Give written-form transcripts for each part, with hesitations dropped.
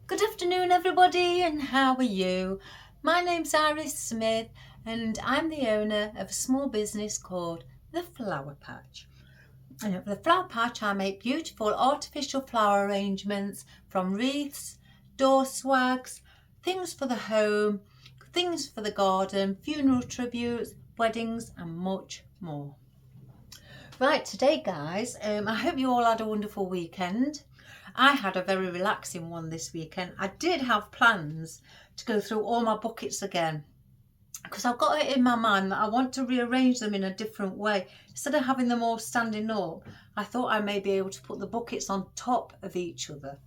Good afternoon everybody, and how are you? My name's Iris Smith and I'm the owner of a small business called The Flower Patch. And at The Flower Patch I make beautiful artificial flower arrangements from wreaths, door swags, things for the home, things for the garden, funeral tributes, weddings and much more. Right, today guys, I hope you all had a wonderful weekend. I had a very relaxing one this weekend. I did have plans to go through all my buckets again because I've got it in my mind that I want to rearrange them in a different way. Instead of having them all standing up, I thought I may be able to put the buckets on top of each other.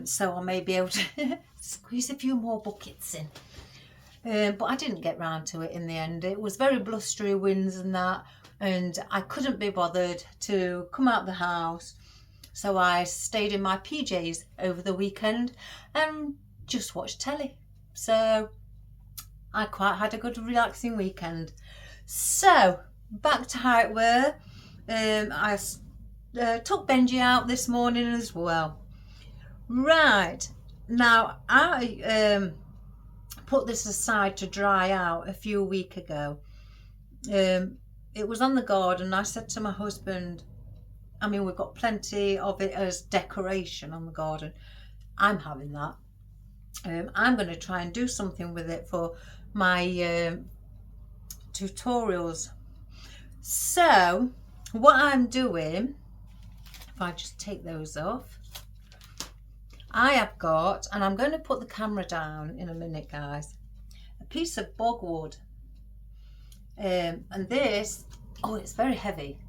So I may be able to squeeze a few more buckets in. But I didn't get round to it in the end. It was very blustery winds and that, and I couldn't be bothered to come out the house. So I stayed in my PJs over the weekend and just watched telly. So I quite had a good relaxing weekend. So back to how it were. I took Benji out this morning as well. Right, now I put this aside to dry out a few weeks ago. It was on the garden. I said to my husband, I mean, we've got plenty of it as decoration on the garden. I'm having that. I'm going to try and do something with it for my tutorials. So what I'm doing, if I just take those off, I have got, and I'm going to put the camera down in a minute guys, a piece of bogwood. And this, oh, it's very heavy.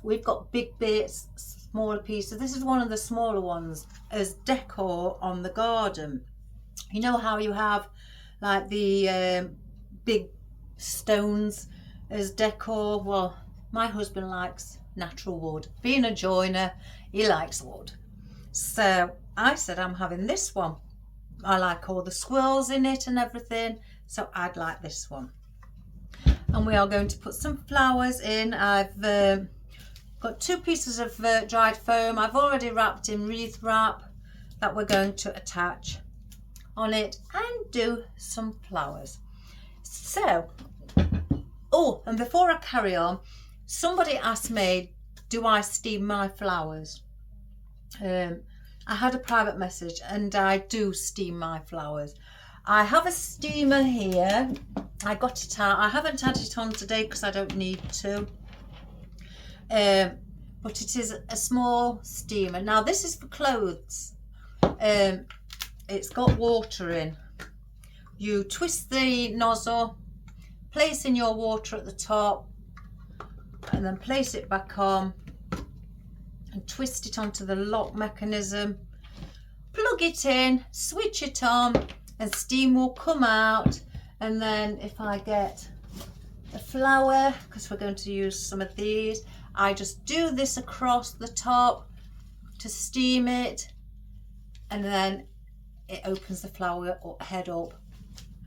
We've got big bits, smaller pieces. This is one of the smaller ones as decor on the garden. You know how you have like the big stones as decor? Well, my husband likes natural wood. Being a joiner, he likes wood. So I said I'm having this one. I like all the squirrels in it and everything, so I'd like this one. And we are going to put some flowers in. I've got 2 pieces of dried foam. I've already wrapped in wreath wrap that we're going to attach on it and do some flowers. So, oh, and before I carry on, somebody asked me, do I steam my flowers? I had a private message, and I do steam my flowers. I have a steamer here. I got it out. I haven't had it on today because I don't need to. But it is a small steamer. Now this is for clothes. It's got water in. You twist the nozzle, place in your water at the top, and then place it back on and twist it onto the lock mechanism. Plug it in, switch it on, and steam will come out. And then if I get a flower, because we're going to use some of these, I just do this across the top to steam it, and then it opens the flower head up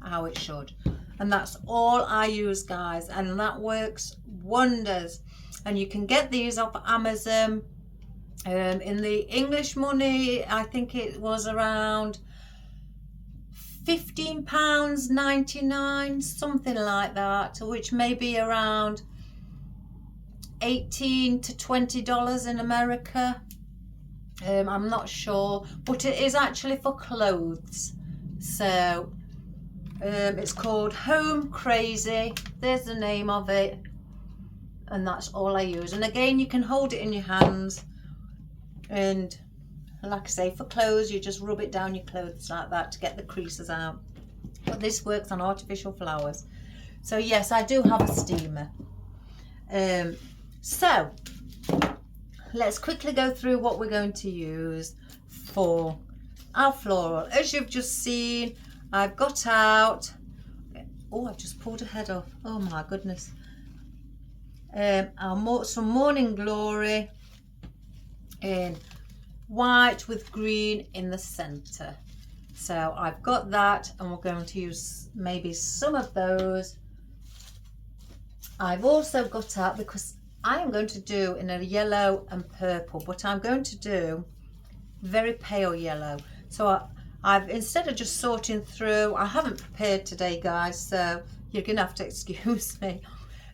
how it should. And that's all I use guys, and that works wonders. And you can get these off Amazon. In the English money, I think it was around £15.99, something like that, which may be around $18 to $20 in America. I'm not sure, but it is actually for clothes. So it's called Home Crazy. There's the name of it, and that's all I use. And again, you can hold it in your hands, and like I say, for clothes you just rub it down your clothes like that to get the creases out. But this works on artificial flowers. So yes, I do have a steamer. So let's quickly go through what we're going to use for our floral. As you've just seen, I've got out, oh, I've just pulled a head off, oh my goodness, some Morning Glory in white with green in the center. So I've got that, and we're going to use maybe some of those. I've also got out, because I am going to do in a yellow and purple, but I'm going to do very pale yellow. So I've instead of just sorting through, I haven't prepared today, guys, so you're gonna have to excuse me.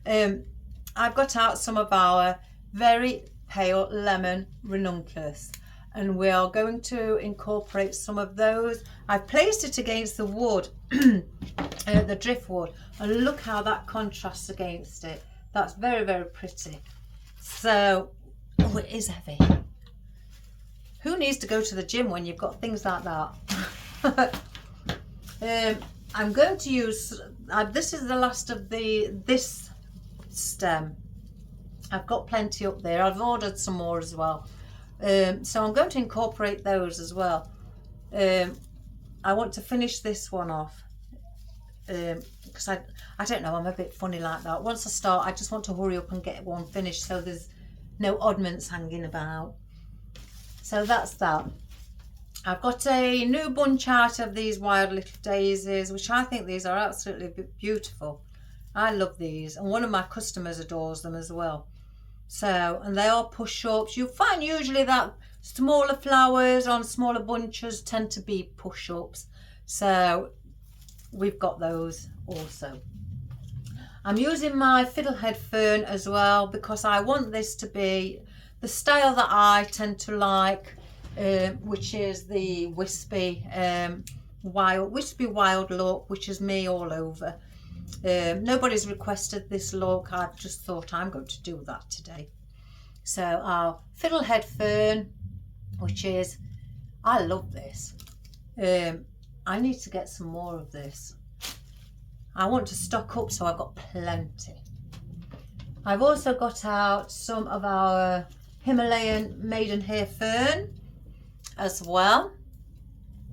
I've got out some of our very pale lemon ranunculus, and we are going to incorporate some of those. I've placed it against the wood, the driftwood, and look how that contrasts against it. That's very, very pretty. So, oh, it is heavy. Who needs to go to the gym when you've got things like that? I'm going to use, this is the last of this stem. I've got plenty up there. I've ordered some more as well. So I'm going to incorporate those as well. I want to finish this one off. Because I don't know, I'm a bit funny like that. Once I start, I just want to hurry up and get one finished so there's no oddments hanging about. So that's that. I've got a new bunch out of these wild little daisies, which I think these are absolutely beautiful. I love these, and one of my customers adores them as well. So, and they are push-ups. You'll find usually that smaller flowers on smaller bunches tend to be push-ups. So we've got those also. I'm using my fiddlehead fern as well because I want this to be the style that I tend to like, which is the wispy wild look, which is me all over. Nobody's requested this look. I've just thought I'm going to do that today. So our fiddlehead fern, which is, I love this. I need to get some more of this. I want to stock up, so I've got plenty. I've also got out some of our Himalayan maidenhair fern as well.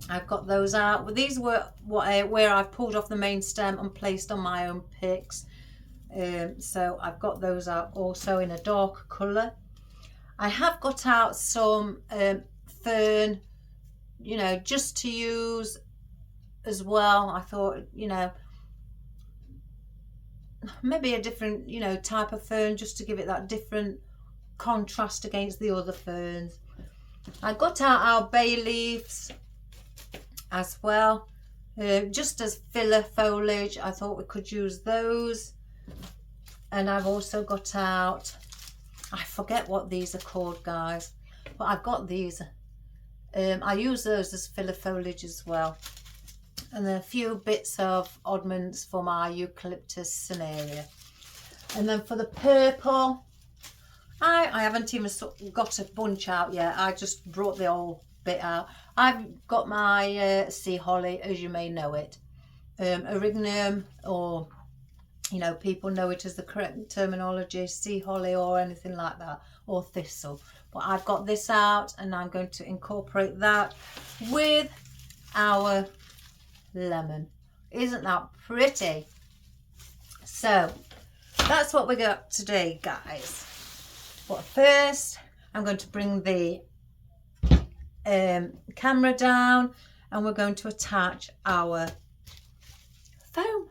I've got those out. Well, these were where I've pulled off the main stem and placed on my own picks. So I've got those out also in a dark colour. I have got out some fern, you know, just to use as well. I thought, you know, maybe a different, you know, type of fern just to give it that different contrast against the other ferns. I got out our bay leaves as well, just as filler foliage. I thought we could use those. And I've also got out, I forget what these are called, guys, but I've got these. I use those as filler foliage as well. And then a few bits of oddments for my eucalyptus cinerea. And then for the purple, I haven't even got a bunch out yet. I just brought the old bit out. I've got my sea holly, as you may know it. Erignium, or, you know, people know it as the correct terminology, sea holly or anything like that, or thistle. But I've got this out, and I'm going to incorporate that with our lemon. Isn't that pretty? So that's what we got today, guys. But first I'm going to bring the camera down, and we're going to attach our foam.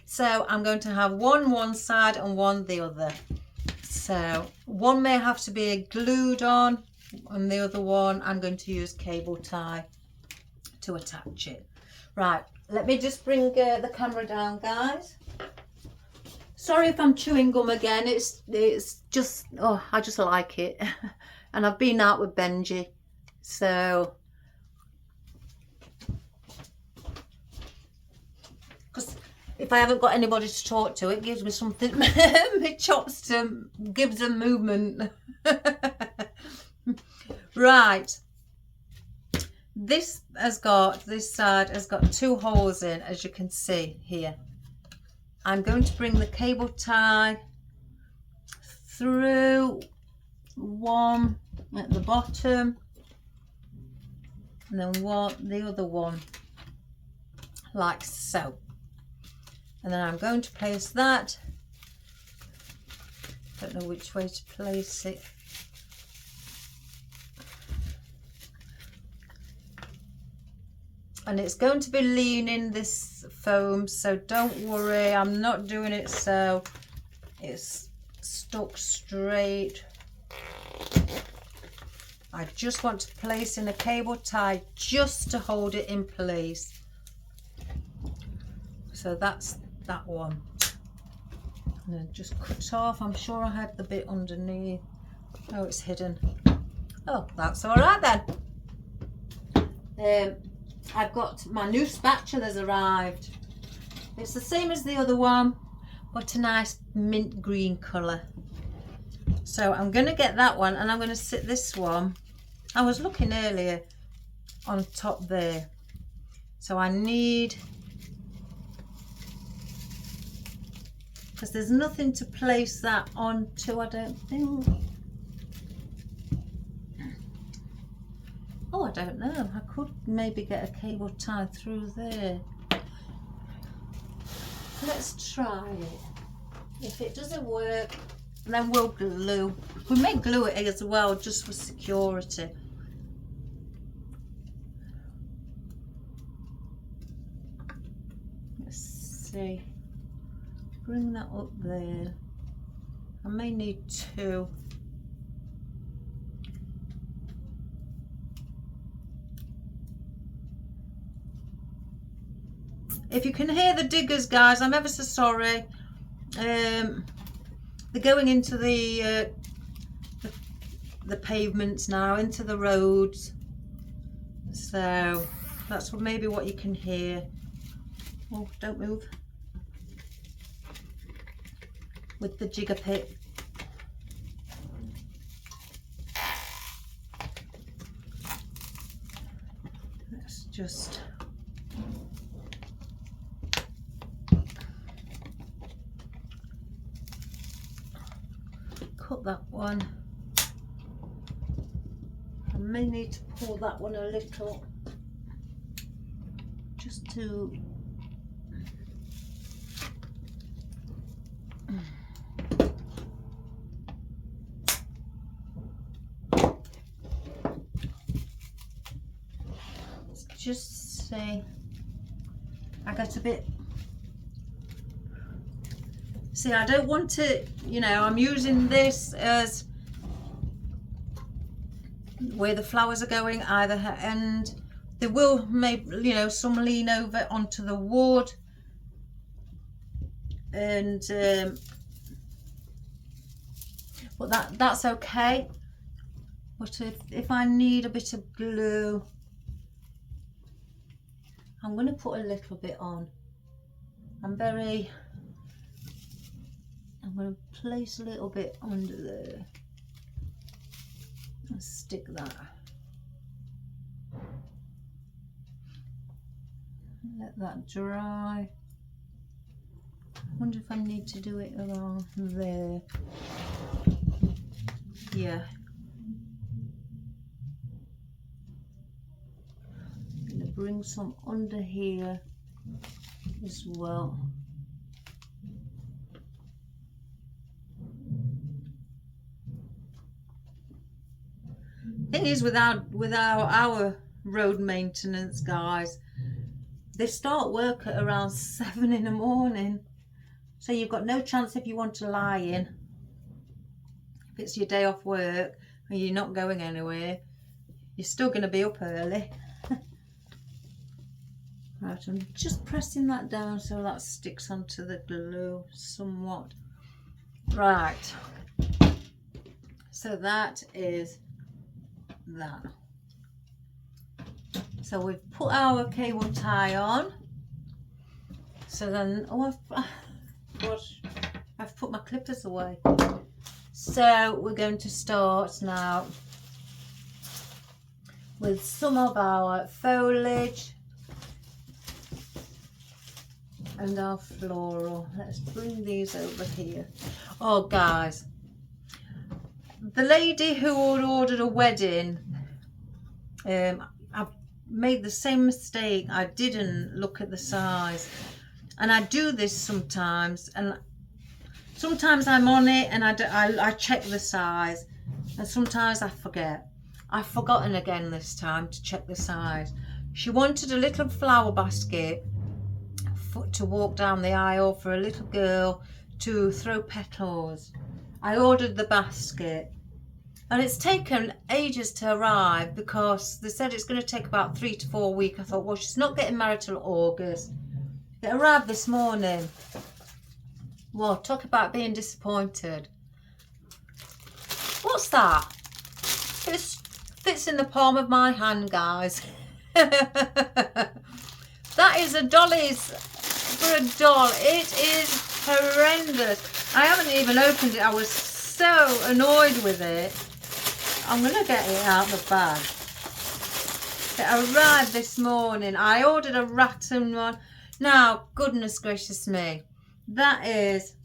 So I'm going to have one side and one the other. So one may have to be glued on, and the other one I'm going to use cable tie to attach it. Right, let me just bring the camera down, guys. Sorry if I'm chewing gum again. It's just, oh, I just like it. And I've been out with Benji, so because if I haven't got anybody to talk to, it gives me something. My chops to gives them movement. Right. This side has got 2 holes in, as you can see here. I'm going to bring the cable tie through one at the bottom, and then the other one like so. And then I'm going to place that. Don't know which way to place it. And it's going to be leaning, this foam, so don't worry, I'm not doing it so it's stuck straight. I just want to place in a cable tie just to hold it in place. So that's that one. And then just cut off. I'm sure I had the bit underneath. Oh, it's hidden. Oh, that's all right then. I've got my new spatula's arrived. It's the same as the other one, but a nice mint green colour. So I'm going to get that one, and I'm going to sit this one. I was looking earlier on top there. So I need, because there's nothing to place that onto, I don't think. Oh, I don't know. I could maybe get a cable tie through there. Let's try it. If it doesn't work, then we'll glue. We may glue it as well, just for security. Let's see. Bring that up there. I may need two. If you can hear the diggers, guys, I'm ever so sorry. They're going into the pavements now, into the roads. So that's maybe what you can hear. Oh, don't move. With the jigger pit. Let's just... cut that one. I may need to pull that one a little, just to just say I got a bit. See, I don't want to, you know, I'm using this as where the flowers are going either end. They will maybe, you know, some lean over onto the wood, and but that's okay. But if I need a bit of glue, I'm going to put a little bit on. I'm going to place a little bit under there and stick that. Let that dry. I wonder if I need to do it around there. Yeah. I'm going to bring some under here as well. Thing is, without our road maintenance guys, they start work at around 7 in the morning, so you've got no chance if you want to lie in. If it's your day off work and you're not going anywhere, you're still going to be up early. Right, I'm just pressing that down so that sticks onto the glue somewhat. Right, so that is that. So we've put our cable tie on. So then, oh, I've put my clippers away. So we're going to start now with some of our foliage and our floral. Let's bring these over here. Oh, guys, the lady who had ordered a wedding, I've made the same mistake. I didn't look at the size, and I do this sometimes, and sometimes I'm on it and I check the size, and sometimes I forget. I've forgotten again this time to check the size. She wanted a little flower basket to walk down the aisle for a little girl to throw petals. I ordered the basket and it's taken ages to arrive because they said it's going to take about 3 to 4 weeks. I thought, well, she's not getting married till August. It arrived this morning. Well, talk about being disappointed. What's that? It fits in the palm of my hand, guys. That is a dolly's for a doll. It is horrendous. I haven't even opened it. I was so annoyed with it. I'm going to get it out of the bag. It arrived this morning. I ordered a rattan one. Now, goodness gracious me. That is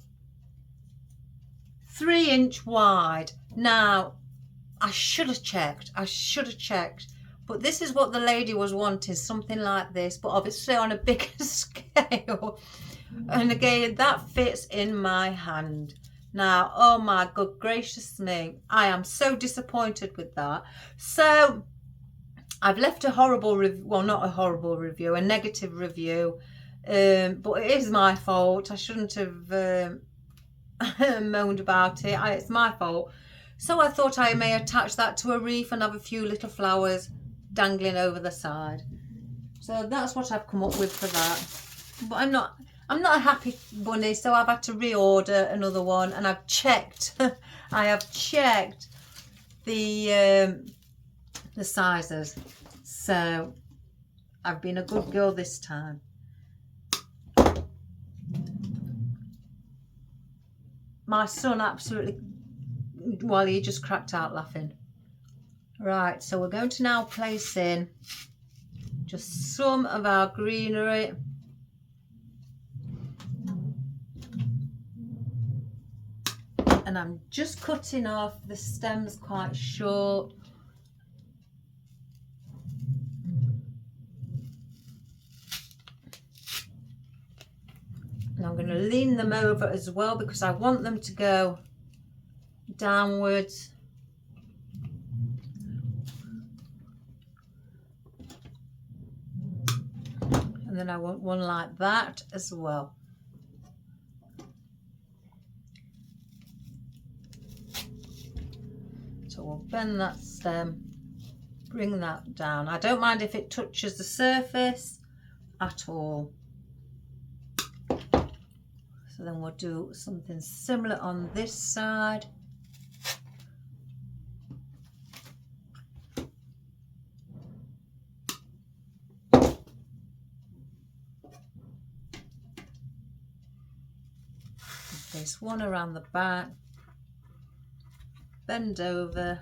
3-inch wide. Now, I should have checked. But this is what the lady was wanting, something like this, but obviously on a bigger scale. And again, that fits in my hand. Now, oh my good gracious me, I am so disappointed with that. So, I've left a horrible review, well, not a horrible review, a negative review. But it is my fault. I shouldn't have moaned about it. It's my fault. So I thought I may attach that to a wreath and have a few little flowers dangling over the side. So that's what I've come up with for that. But I'm not a happy bunny, so I've had to reorder another one, and I've checked. I have checked the sizes. So I've been a good girl this time. My son absolutely, well, he just cracked out laughing. Right, so we're going to now place in just some of our greenery. And I'm just cutting off the stems quite short. And I'm going to lean them over as well because I want them to go downwards. And then I want one like that as well. So we'll bend that stem, bring that down. I don't mind if it touches the surface at all. So then we'll do something similar on this side. Place one around the back, bend over,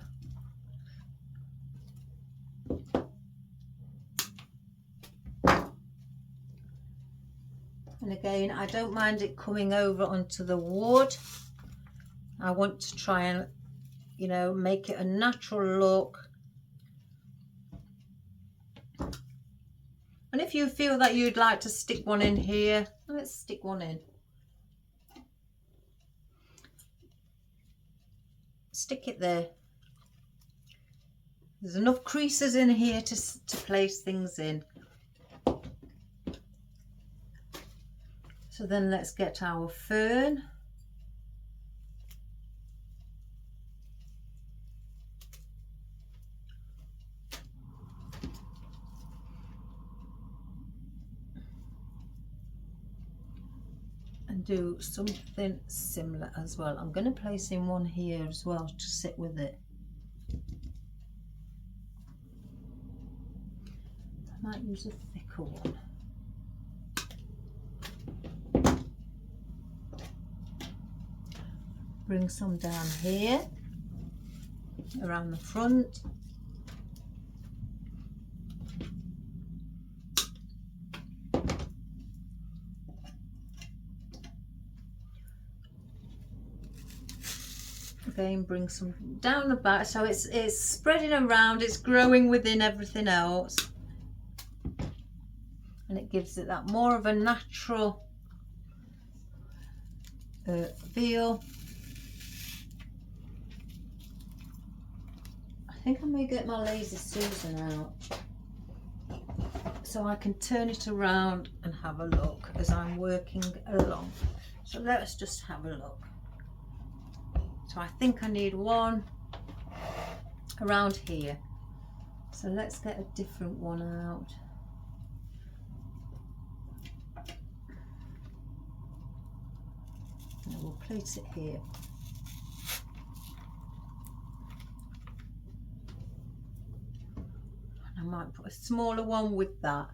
and again, I don't mind it coming over onto the wood. I want to try and, you know, make it a natural look. And if you feel that you'd like to stick one in here, let's stick one in. Stick it there. There's enough creases in here to place things in. So then let's get our fern. And do something similar as well. I'm going to place in one here as well to sit with it. I might use a thicker one. Bring some down here around the front. Again, bring some down the back, so it's spreading around, it's growing within everything else, and it gives it that more of a natural feel. I think I may get my Lazy Susan out so I can turn it around and have a look as I'm working along. So let's just have a look. So I think I need one around here. So let's get a different one out. And we'll place it here. And I might put a smaller one with that.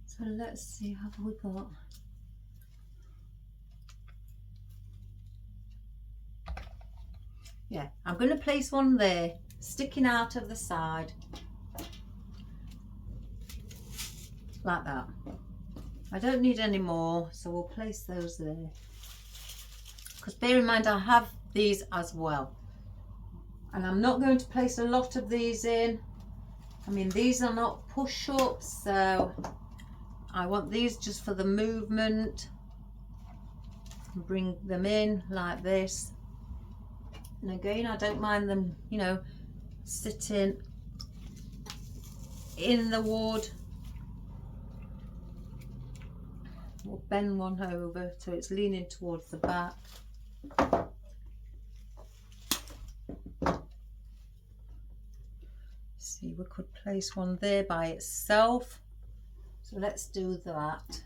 So let's see, have we got? Yeah, I'm going to place one there, sticking out of the side, like that. I don't need any more, so we'll place those there. Because bear in mind, I have these as well. And I'm not going to place a lot of these in. I mean, these are not push-ups, so I want these just for the movement. Bring them in like this. And again, I don't mind them, you know, sitting in the wood. We'll bend one over so it's leaning towards the back. See, we could place one there by itself. So let's do that.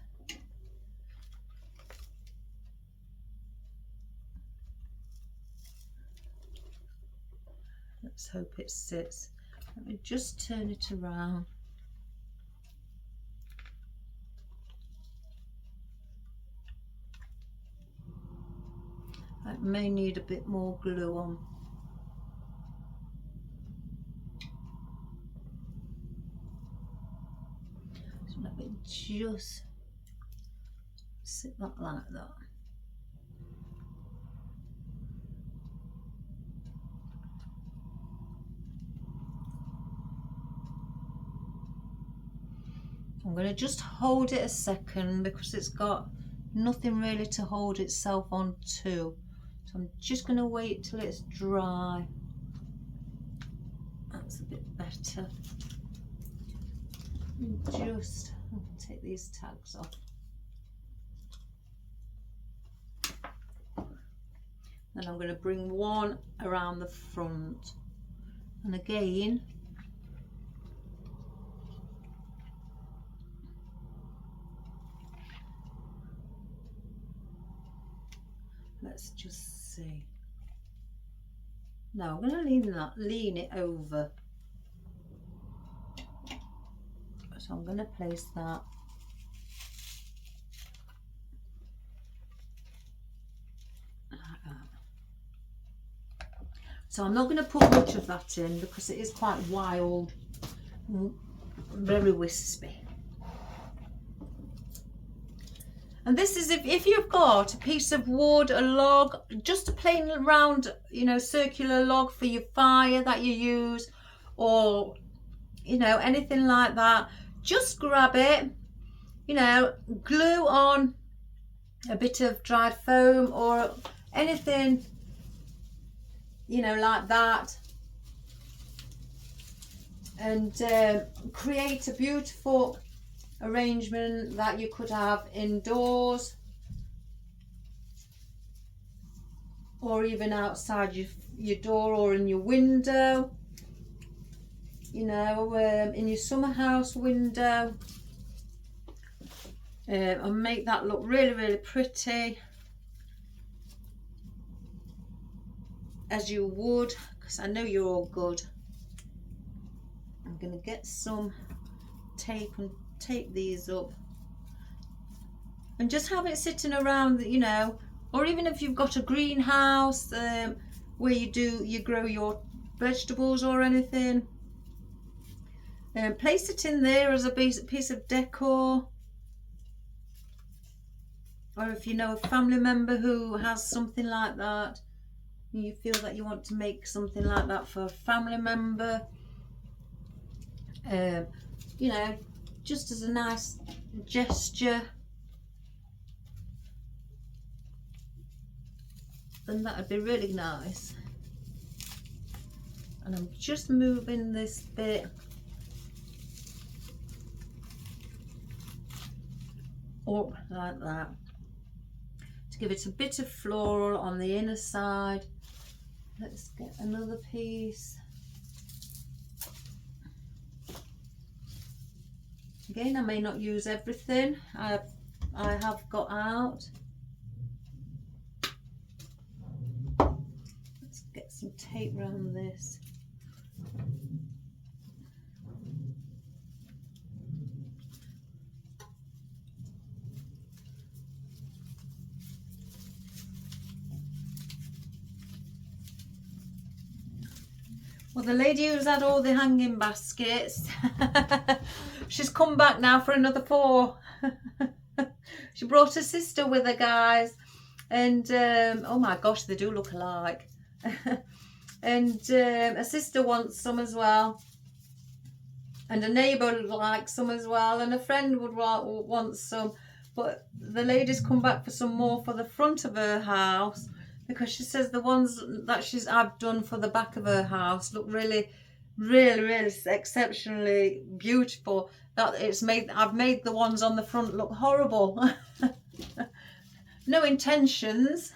Let's hope it sits. Let me just turn it around. I may need a bit more glue on. So let me just sit that like that. I'm going to just hold it a second because it's got nothing really to hold itself on to. So I'm just going to wait till it's dry. That's a bit better. Just take these tags off. Then I'm going to bring one around the front. And again, let's just see. Now I'm going to lean it over. So I'm going to place that. Like that. So I'm not going to put much of that in because it is quite wild, very wispy. And this is if you've got a piece of wood, a log, just a plain round, you know, circular log for your fire that you use, or, you know, anything like that, just grab it, you know, glue on a bit of dried foam or anything, you know, like that, and create a beautiful arrangement that you could have indoors or even outside your door or in your window, you know, in your summer house window, and make that look really, really pretty, as you would, because I know you're all good. I'm going to get some tape and tape these up and just have it sitting around, you know, or even if you've got a greenhouse where you grow your vegetables or anything, place it in there as a piece of decor. Or if you know a family member who has something like that, you feel that you want to make something like that for a family member, you know, just as a nice gesture, then that would be really nice. And I'm just moving this bit up like that to give it a bit of floral on the inner side. Let's get another piece. Again, I may not use everything I have got out. Let's get some tape around this. Well, the lady who's had all the hanging baskets, she's come back now for another 4. She brought her sister with her, guys, and oh my gosh, they do look alike. And a sister wants some as well, and a neighbour likes some as well, and a friend would want some. But the lady's come back for some more for the front of her house, because she says the ones that I've done for the back of her house look really, really, really exceptionally beautiful. That I've made the ones on the front look horrible. No intentions.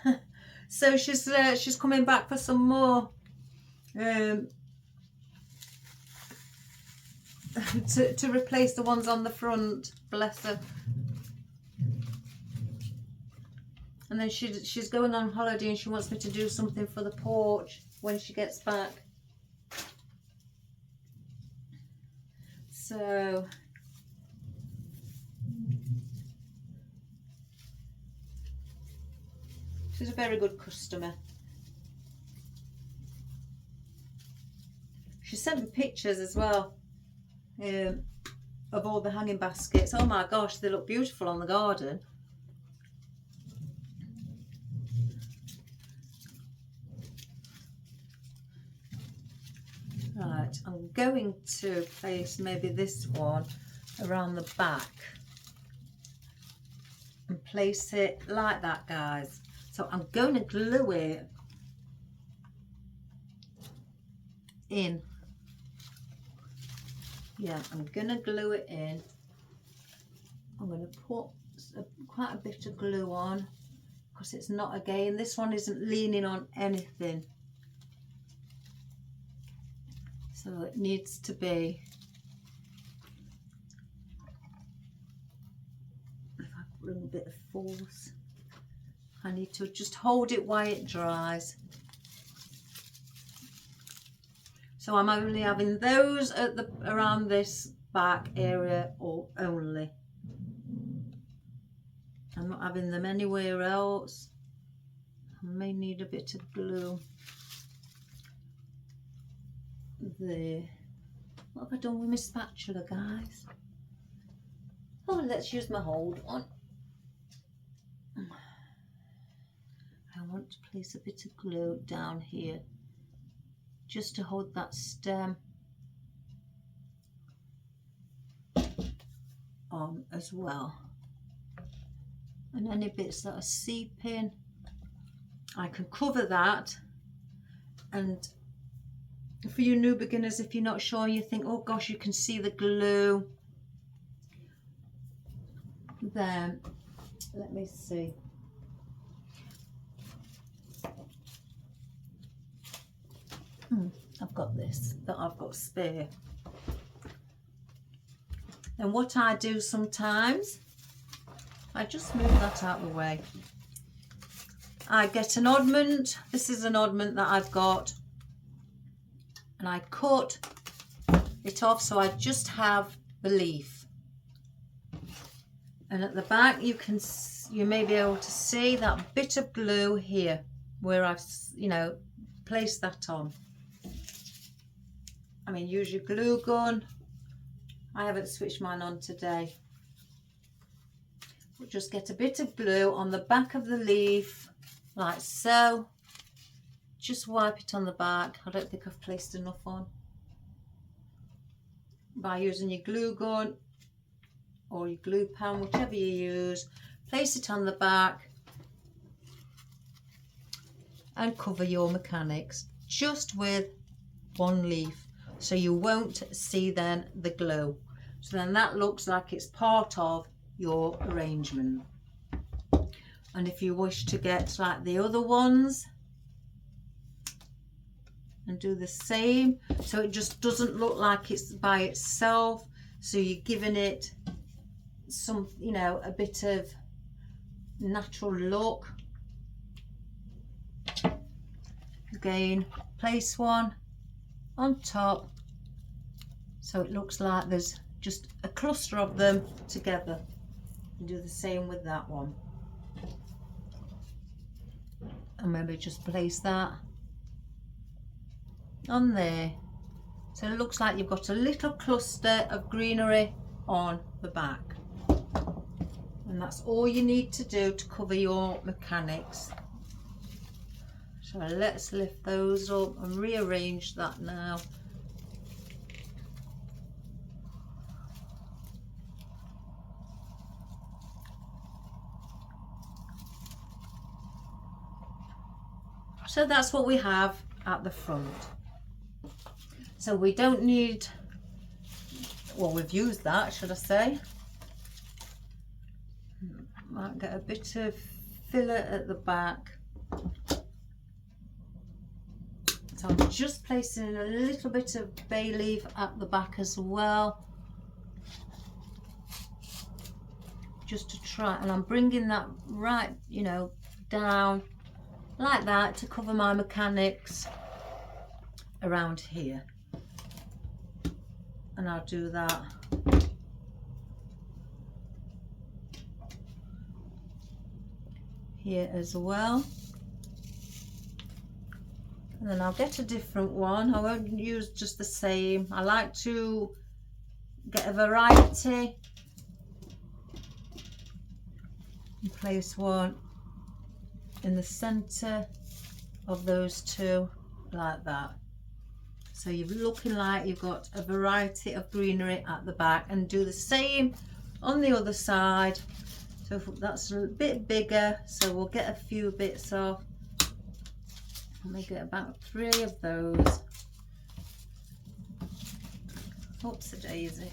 So she's coming back for some more. To replace the ones on the front, bless her. And then she's going on holiday and she wants me to do something for the porch when she gets back. So she's a very good customer. She sent me pictures as well of all the hanging baskets. Oh my gosh, they look beautiful on the garden. Right, I'm going to place maybe this one around the back and place it like that, guys. So I'm going to glue it in. Yeah, I'm going to glue it in. I'm going to put quite a bit of glue on, because it's not, again, this one isn't leaning on anything. So it needs to be, if I bring a bit of force, I need to just hold it while it dries. So I'm only having those at around this back area or only. I'm not having them anywhere else. I may need a bit of glue. There. What have I done with my spatula, guys? Oh, let's use my hold one. I want to place a bit of glue down here just to hold that stem on as well. And any bits that are seeping, I can cover that. And for you new beginners, if you're not sure, you think, oh gosh, you can see the glue, then let me see. I've got this that I've got spare. And what I do sometimes, I just move that out of the way. I get an oddment. This is an oddment that I've got, and I cut it off so I just have the leaf. And at the back you may be able to see that bit of glue here where I've placed that on. I mean, use your glue gun. I haven't switched mine on today. But just get a bit of glue on the back of the leaf like so. Just wipe it on the back. I don't think I've placed enough on. By using your glue gun or your glue pen, whichever you use, place it on the back and cover your mechanics just with one leaf, so you won't see then the glue. So then that looks like it's part of your arrangement. And if you wish to get like the other ones and do the same, so it just doesn't look like it's by itself, so you're giving it some, you know, a bit of natural look. Again, place one on top so it looks like there's just a cluster of them together, and do the same with that one. And maybe just place that on there, so it looks like you've got a little cluster of greenery on the back. And that's all you need to do to cover your mechanics. So let's lift those up and rearrange that now. So that's what we have at the front. So we don't need, well, we've used that, should I say. Might get a bit of filler at the back. So I'm just placing a little bit of bay leaf at the back as well, just to try, and I'm bringing that right, you know, down like that to cover my mechanics around here. And I'll do that here as well. And then I'll get a different one. I won't use just the same. I like to get a variety and place one in the center of those two like that. So you're looking like you've got a variety of greenery at the back, and do the same on the other side. So that's a bit bigger, so we'll get a few bits off. Let me get about 3 of those. Oops, a daisy.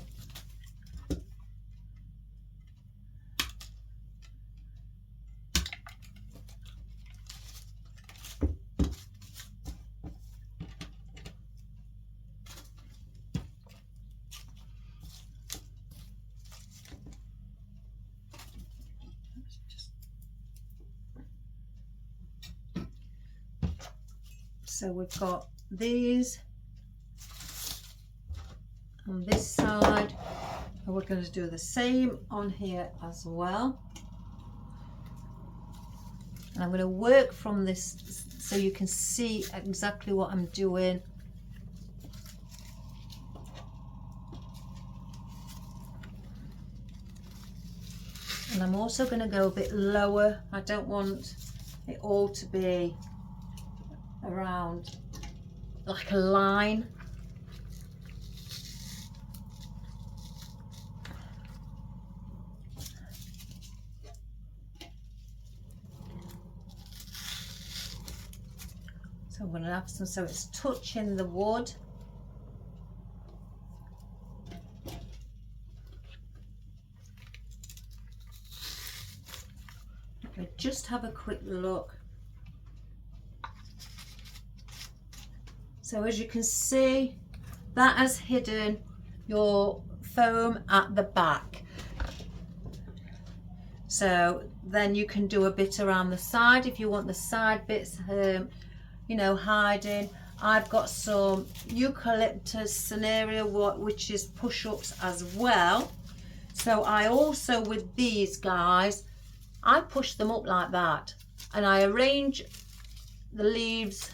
So we've got these on this side, and we're going to do the same on here as well. And I'm going to work from this so you can see exactly what I'm doing. And I'm also going to go a bit lower. I don't want it all to be around like a line. So I'm going to have some, so it's touching the wood. Let me just have a quick look. So as you can see, that has hidden your foam at the back. So then you can do a bit around the side if you want the side bits, you know, hiding. I've got some eucalyptus cinerea, which is push-ups as well. So I also, with these guys, I push them up like that, and I arrange the leaves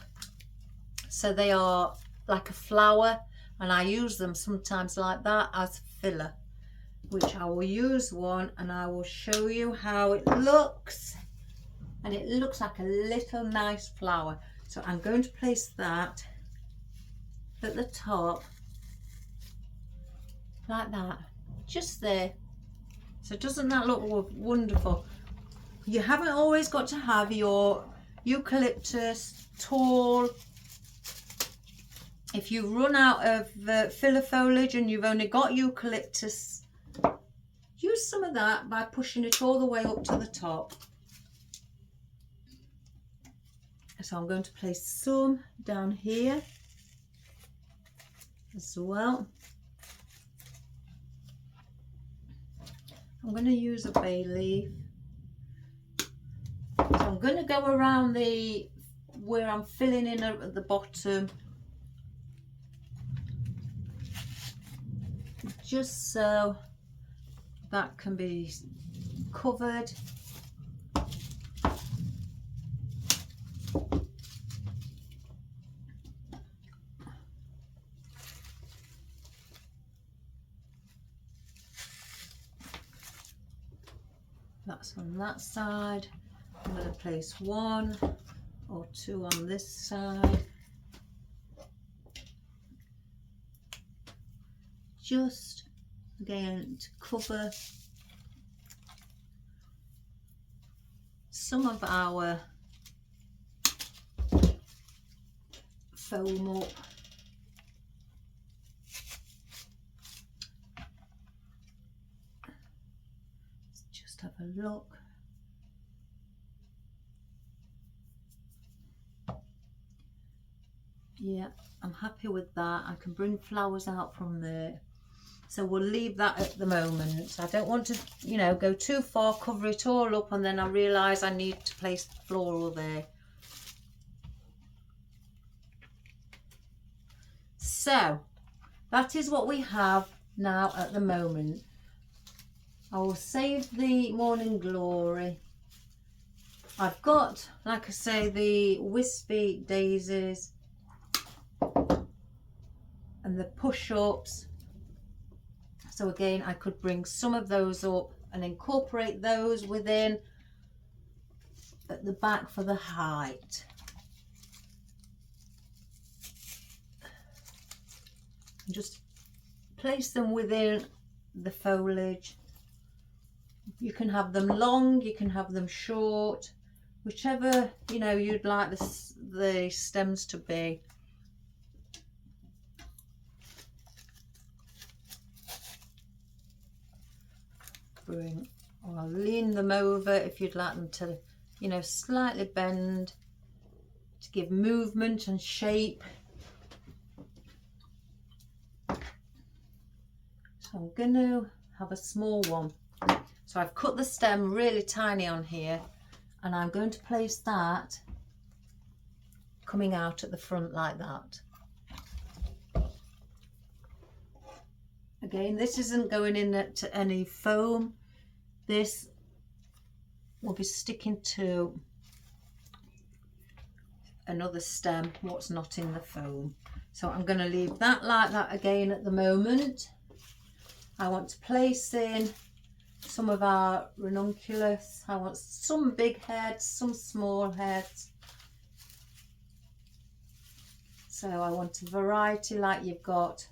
so they are like a flower, and I use them sometimes like that as filler, which I will use one and I will show you how it looks. And it looks like a little nice flower. So I'm going to place that at the top like that, just there. So doesn't that look wonderful? You haven't always got to have your eucalyptus tall. If you run out of filler foliage and you've only got eucalyptus, use some of that by pushing it all the way up to the top. So I'm going to place some down here as well. I'm going to use a bay leaf. So I'm going to go around where I'm filling in at the bottom, just so that can be covered. That's on that side. I'm going to place 1 or 2 on this side. Just again to cover some of our foam up. Let's just have a look. Yeah, I'm happy with that. I can bring flowers out from there. So we'll leave that at the moment. I don't want to, you know, go too far, cover it all up, and then I realise I need to place floral there. So that is what we have now at the moment. I will save the morning glory. I've got, like I say, the wispy daisies and the push-ups. So again, I could bring some of those up and incorporate those within at the back for the height. And just place them within the foliage. You can have them long, you can have them short, whichever, you know, you'd like the stems to be. Bring, or I'll lean them over if you'd like them to, you know, slightly bend to give movement and shape. So I'm going to have a small one. So I've cut the stem really tiny on here, and I'm going to place that coming out at the front like that. Again, this isn't going in to any foam. This will be sticking to another stem, what's not in the foam. So I'm going to leave that like that again at the moment. I want to place in some of our ranunculus. I want some big heads, some small heads. So I want a variety like you've got.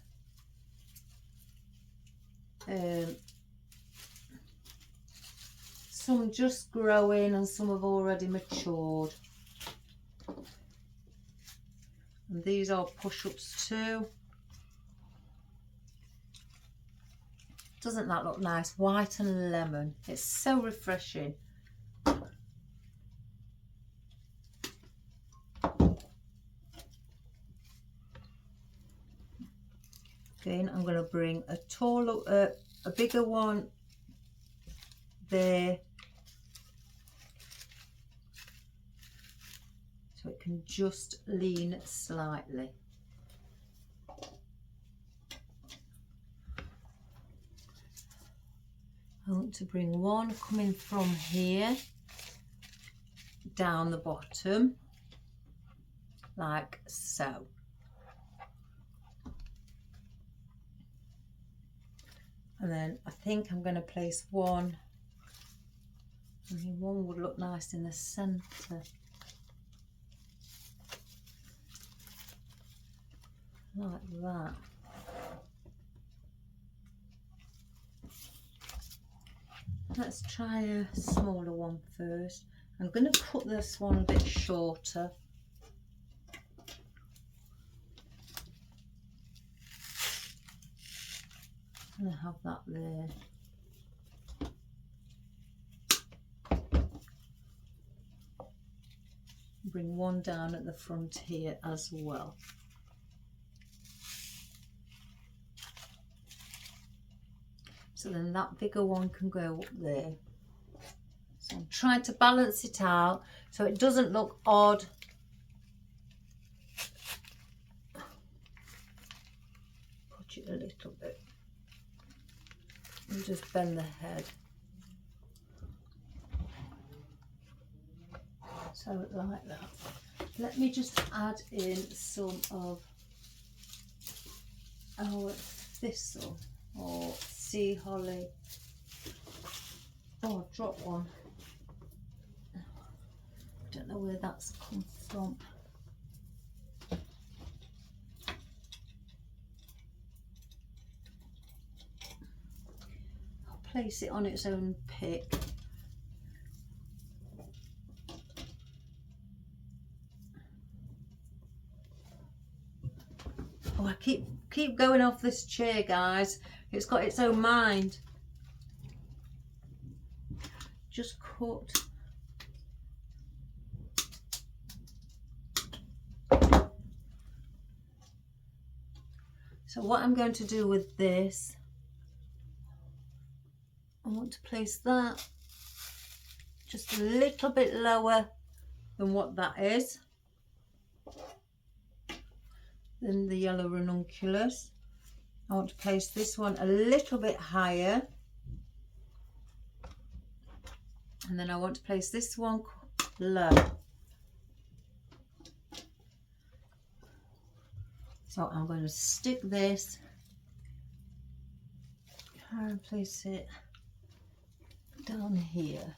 Some just growing and some have already matured. And these are push-ups too. Doesn't that look nice? White and lemon. It's so refreshing. Again, I'm going to bring a bigger one there, so it can just lean slightly. I want to bring one coming from here down the bottom, like so. And then I think I'm going to place one. I mean, one would look nice in the centre. Like that. Let's try a smaller one first. I'm going to cut this one a bit shorter. I'm going to have that there. bring one down at the front here as well. So then that bigger one can go up there. So I'm trying to balance it out so it doesn't look odd. Push it a little bit and just bend the head. So like that. Let me just add in some of our thistle or sea holly. Oh, I've dropped one. I don't know where that's come from. I'll place it on its own pick. Oh, I keep going off this chair, guys. It's got its own mind. Just cut. So what I'm going to do with this, I want to place that just a little bit lower than what that is. Then the yellow ranunculus. I want to place this one a little bit higher. And then I want to place this one low. So I'm going to stick this, try and place it down here.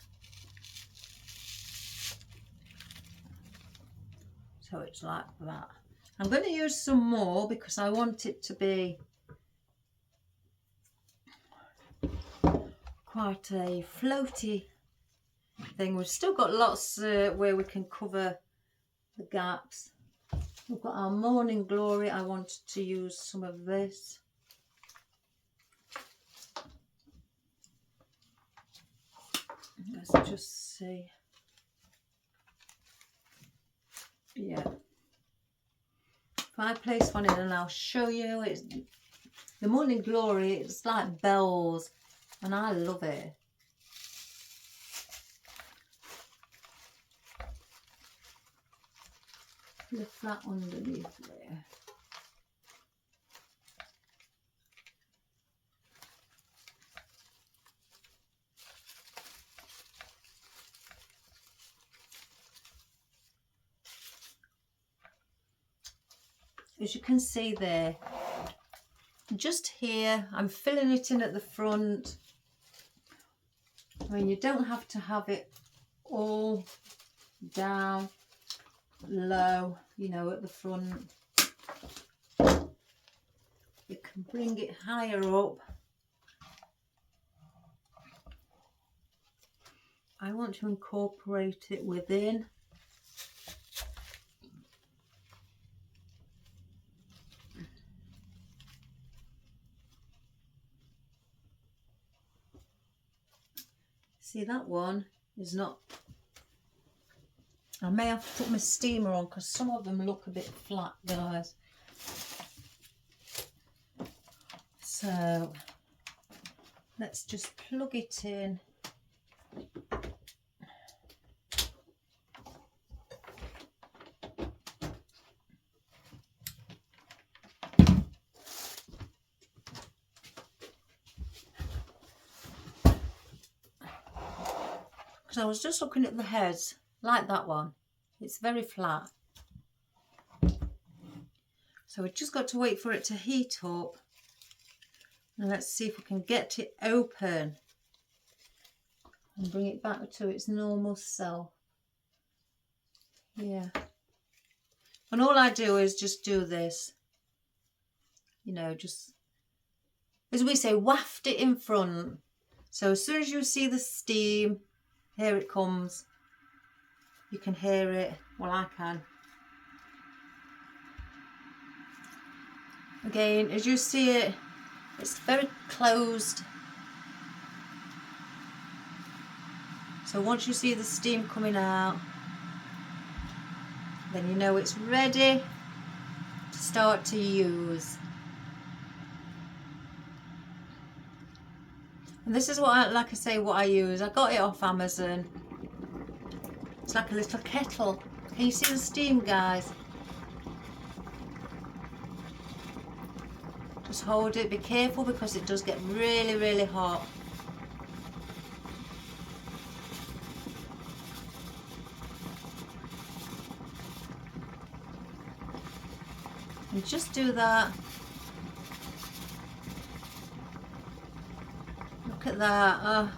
So it's like that. I'm going to use some more because I want it to be quite a floaty thing. We've still got lots where we can cover the gaps. We've got our morning glory. I wanted to use some of this. Let's just see. Yeah. If I place one in and I'll show you, it's the morning glory. It's like bells and I love it. Lift that underneath there. As you can see there, just here, I'm filling it in at the front. I mean, you don't have to have it all down low, you know, at the front. You can bring it higher up. I want to incorporate it within. See, that one is not. I may have to put my steamer on because some of them look a bit flat, guys. So let's just plug it in. Because I was just looking at the heads. Like that one, it's very flat. So we've just got to wait for it to heat up. And let's see if we can get it open and bring it back to its normal self. Yeah. And all I do is just do this. You know, just, as we say, waft it in front. So as soon as you see the steam, here it comes. You can hear it. Well, I can. Again, as you see it, it's very closed. So once you see the steam coming out, then you know it's ready to start to use. And this is what like I say, what I use. I got it off Amazon. It's like a little kettle. Can you see the steam, guys? Just hold it, be careful because it does get really, really hot. And just do that. Look at that. Oh,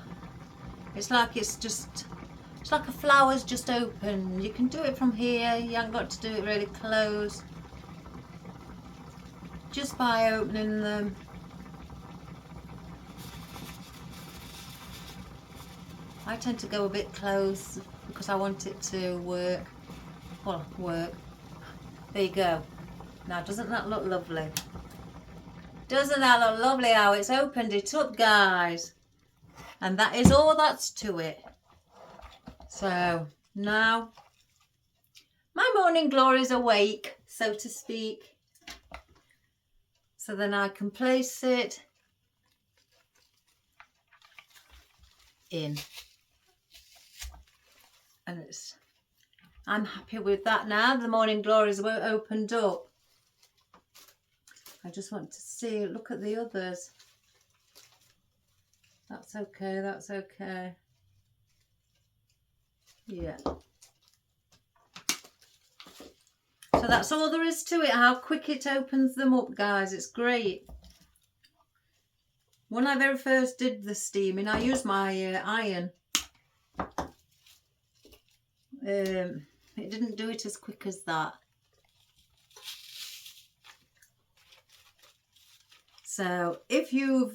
it's like a flower's just opened. You can do it from here. You haven't got to do it really close. Just by opening them. I tend to go a bit close because I want it to work. Well, work. There you go. Now, doesn't that look lovely? Doesn't that look lovely how it's opened it up, guys? And that is all that's to it. So now my morning glory's awake, so to speak. So then I can place it in. And I'm happy with that now. The morning glory's opened up. I just want to see, look at the others. That's okay, that's okay. Yeah. So that's all there is to it, how quick it opens them up, guys. It's great. When I very first did the steaming, I used my iron. It didn't do it as quick as that. So if you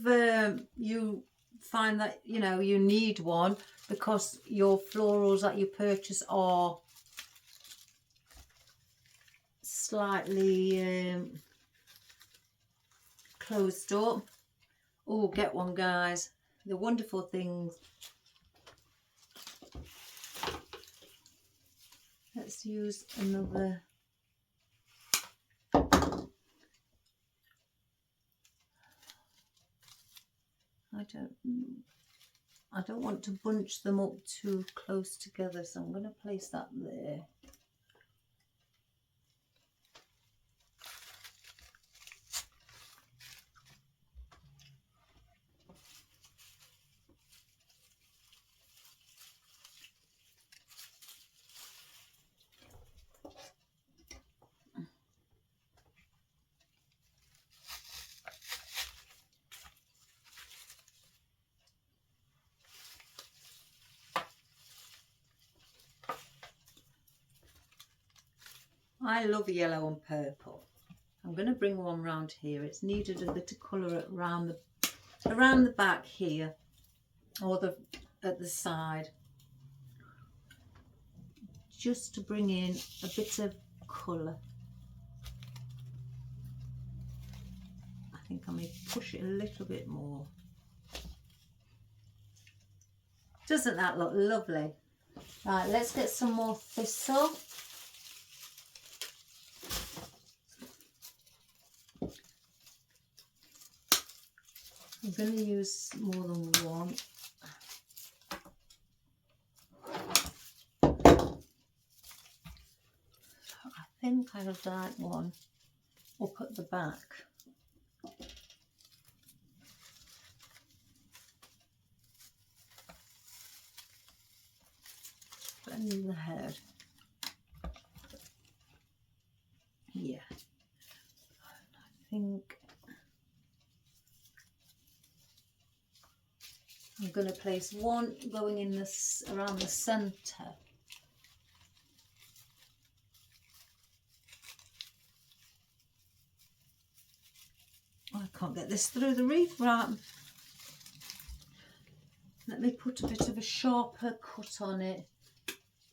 find that, you know, you need one because your florals that you purchase are slightly closed up, oh, get one, guys. They're wonderful things. Let's use another. I don't want to bunch them up too close together, so I'm going to place that there. I love yellow and purple. I'm going to bring one round here. It's needed a bit of colour around the back here, or at the side, just to bring in a bit of colour. I think I may push it a little bit more. Doesn't that look lovely? Right, let's get some more thistle. I'm going to use more than one. I think I would like one up at the back. Blending the head. Yeah. I think I'm going to place one going in this around the centre. I can't get this through the reef, right? Let me put a bit of a sharper cut on it.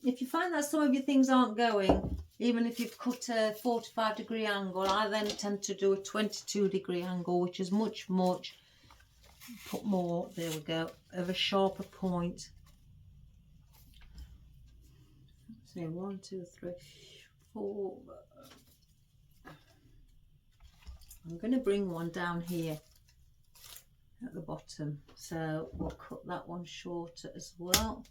If you find that some of your things aren't going, even if you've cut a 45-degree angle, I then tend to do a 22-degree angle, which is much put more, there we go, of a sharper point. So 1, 2, 3, over. I'm going to bring one down here at the bottom, so we'll cut that one shorter as well.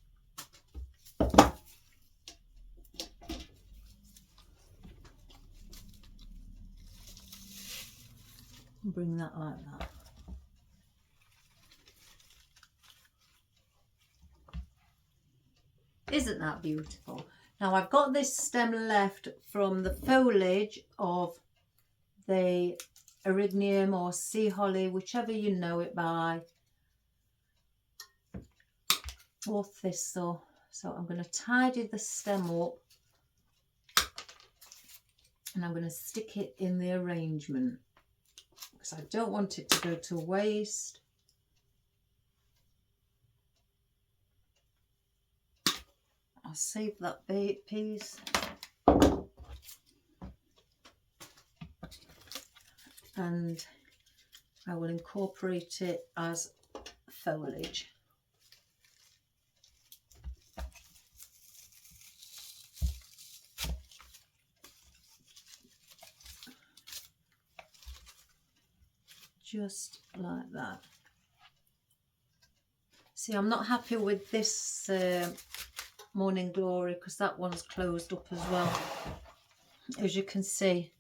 And bring that like that. Isn't that beautiful? Now I've got this stem left from the foliage of the erygnium or sea holly, whichever you know it by, or thistle. So I'm going to tidy the stem up and I'm going to stick it in the arrangement because I don't want it to go to waste. I'll save that piece. And I will incorporate it as foliage. Just like that. See, I'm not happy with this Morning Glory because that one's closed up as well. As you can see,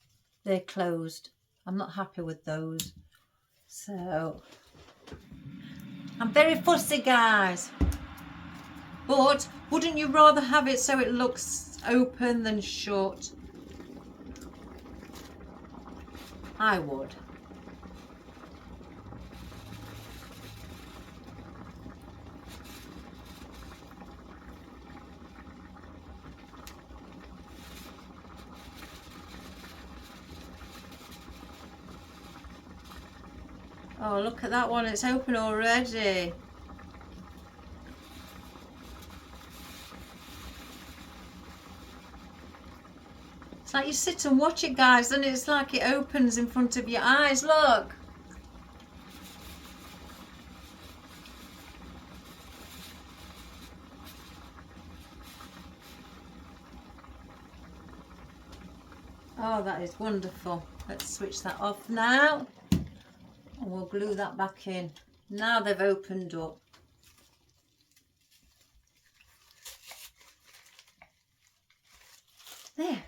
they're closed. I'm not happy with those. So, I'm very fussy, guys. But wouldn't you rather have it so it looks open than shut? I would. Oh, look at that one, it's open already. It's like you sit and watch it, guys, and it's like it opens in front of your eyes, look. Oh, that is wonderful. Let's switch that off now. And we'll glue that back in. Now they've opened up. There.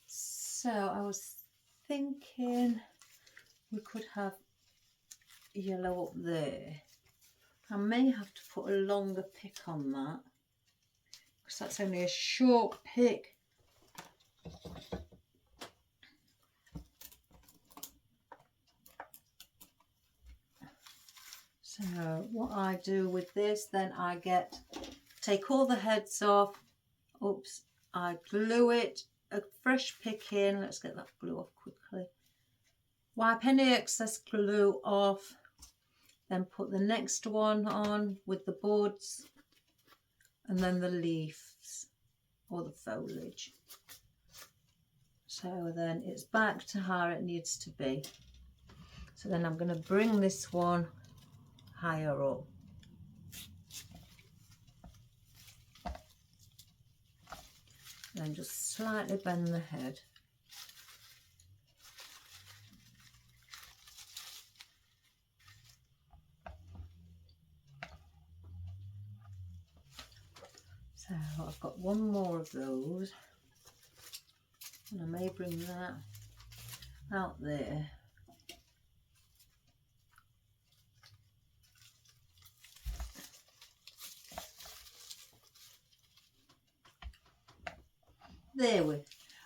So I was thinking we could have yellow up there. I may have to put a longer pick on that because that's only a short pick. So what I do with this, then I take all the heads off. Oops, I glue it, a fresh pick in. Let's get that glue off quickly. Wipe any excess glue off. Then put the next one on with the buds and then the leaves or the foliage. So then it's back to how it needs to be. So then I'm going to bring this one higher up. And just slightly bend the head. So I've got one more of those, and I may bring that out there. There we.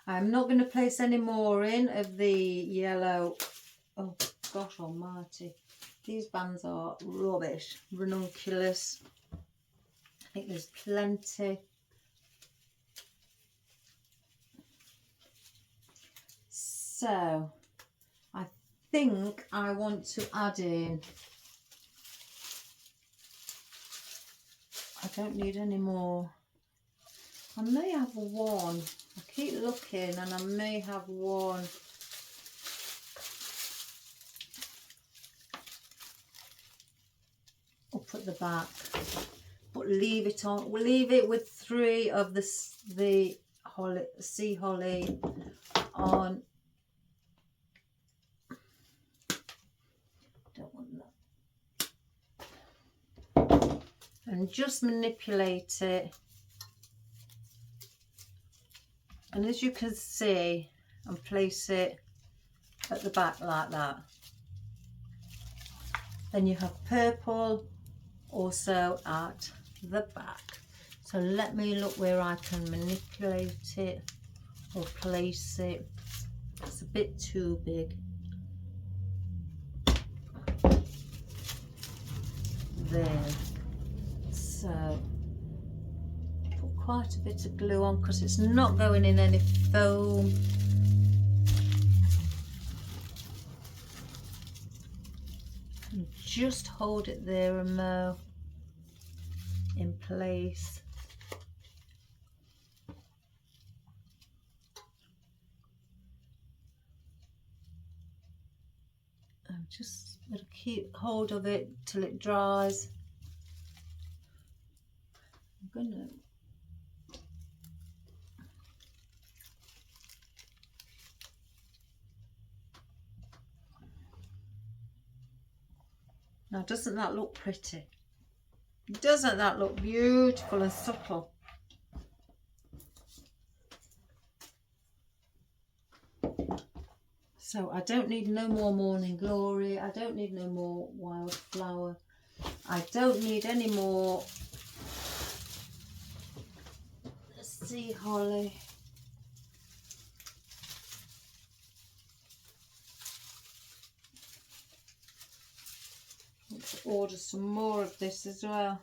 I'm not going to place any more in of the yellow. Oh gosh almighty, these bands are rubbish. Ranunculus. I think there's plenty. So I think I want to add in. I don't need any more. I may have one. I keep looking and I may have one. Up at the back. but leave it on. We'll leave it with 3 of the holly, sea holly on. Don't want that. And just manipulate it. And as you can see, and place it at the back like that. Then you have purple also at the back. So let me look where I can manipulate it or place it. It's a bit too big. There. So put quite a bit of glue on because it's not going in any foam. And just hold it there a mo in place. I'm just going to keep hold of it till it dries. I'm going to now, doesn't that look pretty? Doesn't that look beautiful and subtle? So I don't need no more morning glory. I don't need no more wildflower. I don't need any more sea holly. Let's order some more of this as well.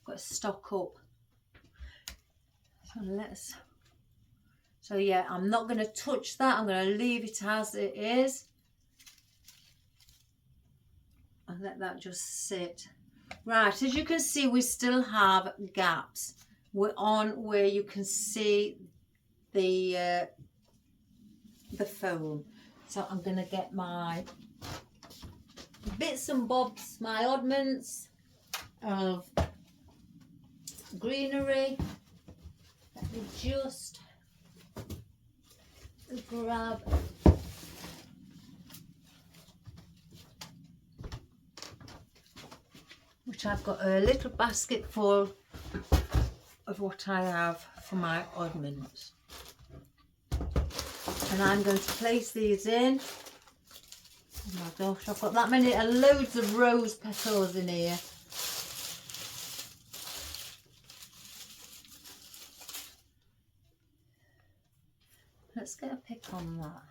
Got to stock up. So yeah, I'm not going to touch that. I'm going to leave it as it is and let that just sit. Right, as you can see, we still have gaps. We're on where you can see the foam. So I'm going to get my bits and bobs, my oddments of greenery. Let me just grab which I've got a little basket full of what I have for my oddments. And I'm going to place these in. Oh my gosh, I've got that many, loads of rose petals in here. Let's get a pick on that.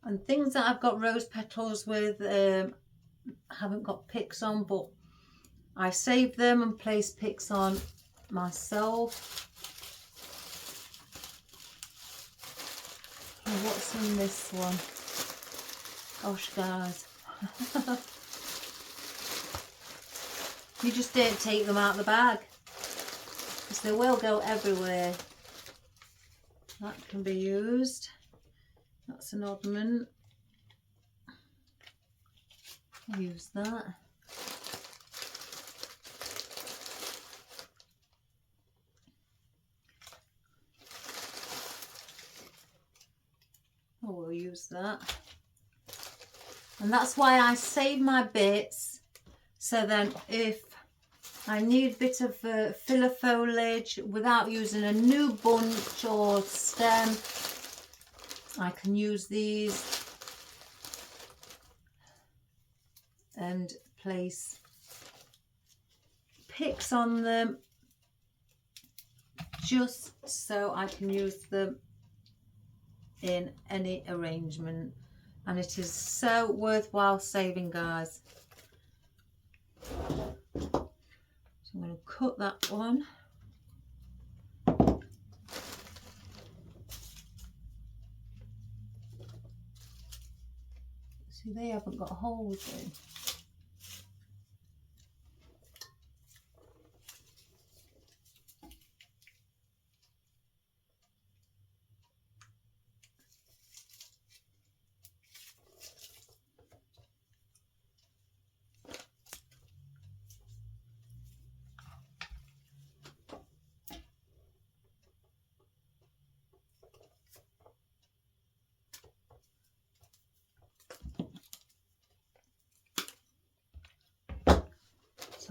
And things that I've got rose petals with, haven't got picks on, but I save them and place picks on myself. And what's in this one? Gosh, guys. You just don't take them out of the bag because they will go everywhere. That can be used. That's an oddment. I'll use that. Oh, we'll use that. And that's why I save my bits, so then if I need a bit of filler foliage without using a new bunch or stem, I can use these and place picks on them just so I can use them in any arrangement. And it is so worthwhile saving, guys. So I'm going to cut that one. See, they haven't got holes in.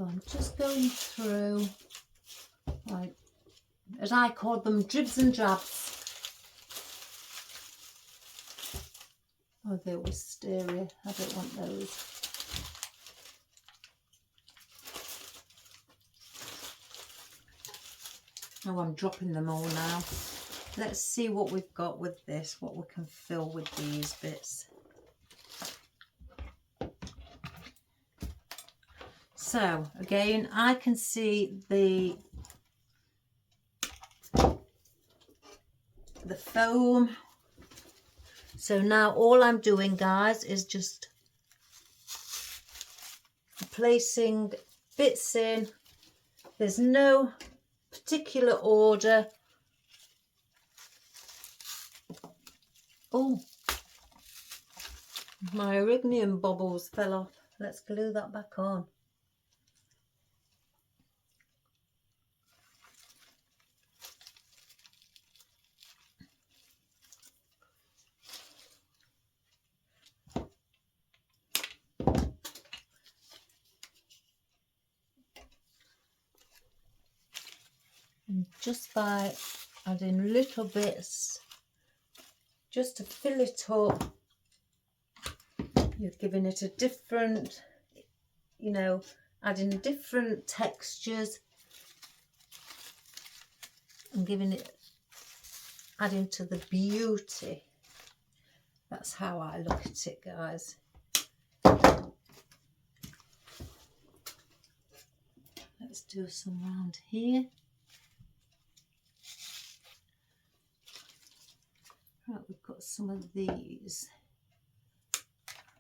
So I'm just going through, like, as I call them, dribs and drabs. Oh, they're wisteria. I don't want those. Oh, I'm dropping them all now. Let's see what we've got with this, what we can fill with these bits. So again, I can see the foam. So now all I'm doing, guys, is just placing bits in. There's no particular order. Oh, my Erignium bobbles fell off. Let's glue that back on. And just by adding little bits, just to fill it up, you're giving it a different, you know, adding different textures and giving it, adding to the beauty. That's how I look at it, guys. Let's do some round here. Right, we've got some of these.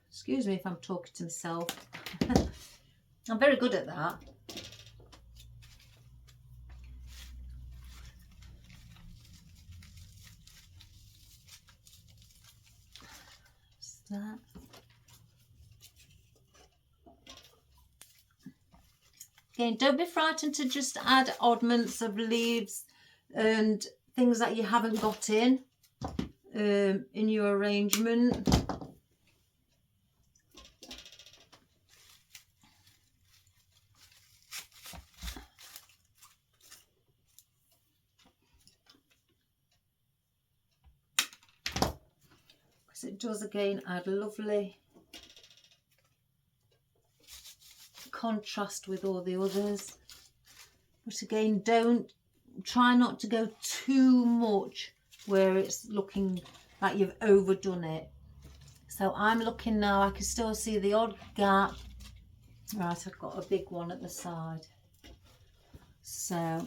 Excuse me if I'm talking to myself. I'm very good at that. What's that? Again, don't be frightened to just add oddments of leaves and things that you haven't got in your arrangement. Because it does again add lovely contrast with all the others. But again, try not to go too much where it's looking like you've overdone it. So I'm looking now, I can still see the odd gap. Right, I've got a big one at the side. So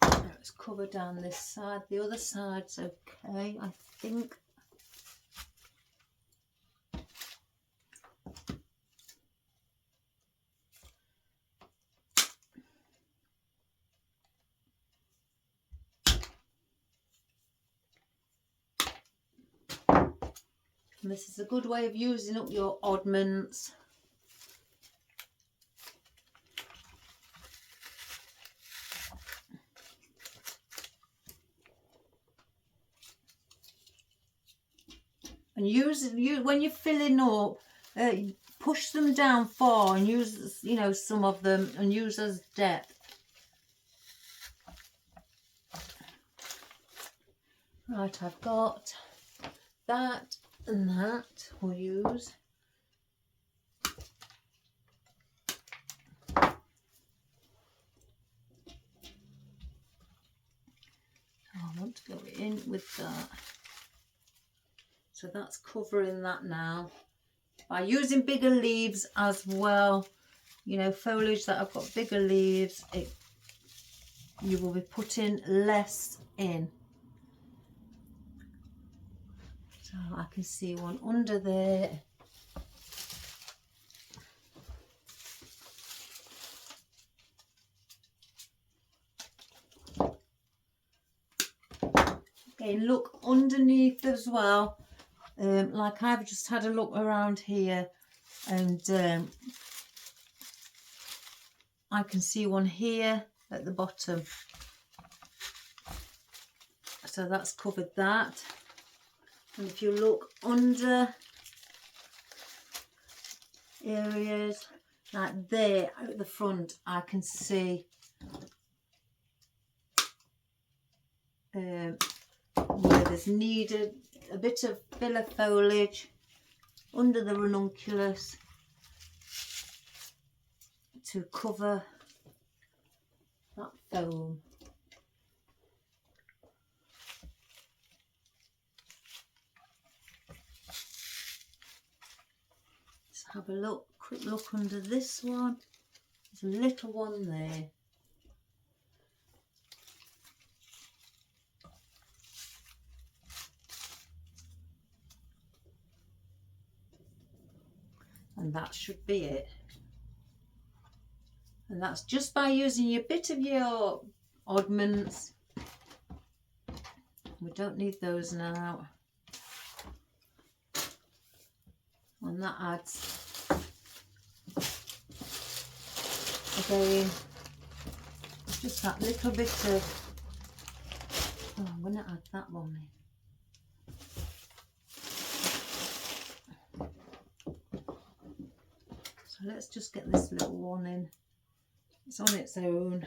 let's cover down this side. The other side's okay, I think. And this is a good way of using up your oddments. And when you're filling up, push them down far and use, you know, some of them and use as depth. Right, I've got that and that we'll use. So I want to go in with that. So that's covering that now. By using bigger leaves as well, you know, foliage that have got bigger leaves, you will be putting less in. So I can see one under there. Okay, look underneath as well. Like I've just had a look around here, and I can see one here at the bottom. so that's covered that. And if you look under areas like there at the front, I can see where there's needed a bit of filler foliage under the ranunculus to cover that foam. Let's have a look, quick look under this one. There's a little one there. And that should be it. And that's just by using a bit of your oddments. We don't need those now. And that adds, again, just that little bit of, oh, I'm going to add that one in. So let's just get this little one in. It's on its own.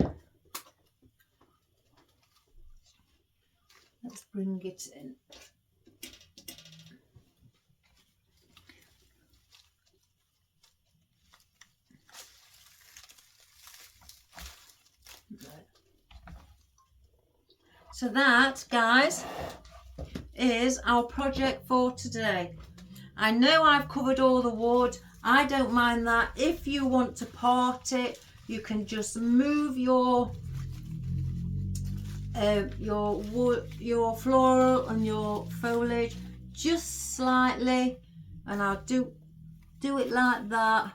Let's bring it in. So that, guys, is our project for today. I know I've covered all the wood. I don't mind that. If you want to part it, you can just move your wood, your floral and your foliage just slightly, and I'll do it like that,